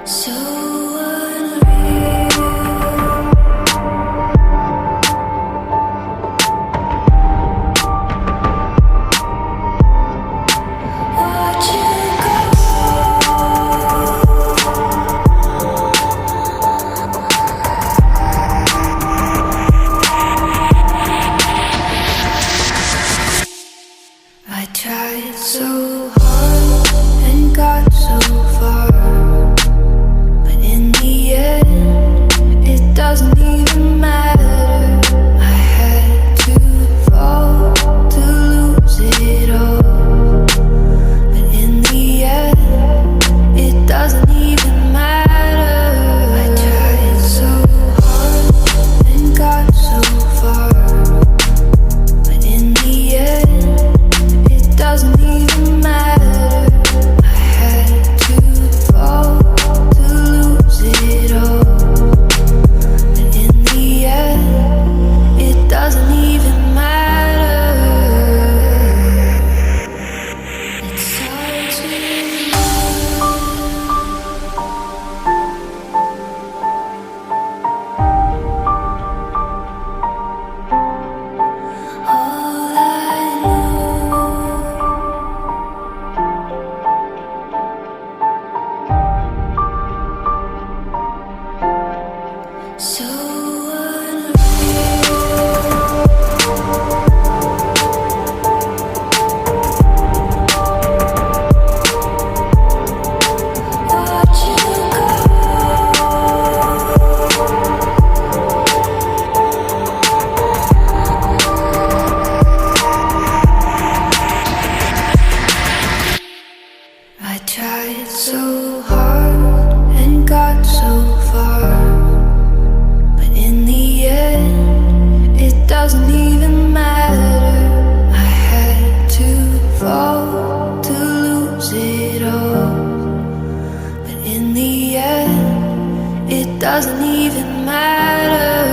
So unreal. Watch you I tried so hard and got so far, but in the end, it doesn't even matter. I had to fall to lose it all, but in the end, it doesn't even matter. I tried so hard and got so far, but in the end, it doesn't even matter. I had to fall to lose it all, but in the end, it doesn't even matter. It starts with all I know. So unreal. Watch you I tried so hard and got so far, but in the end, it doesn't even matter. I had to fall to lose it all, but in the end, it doesn't even matter.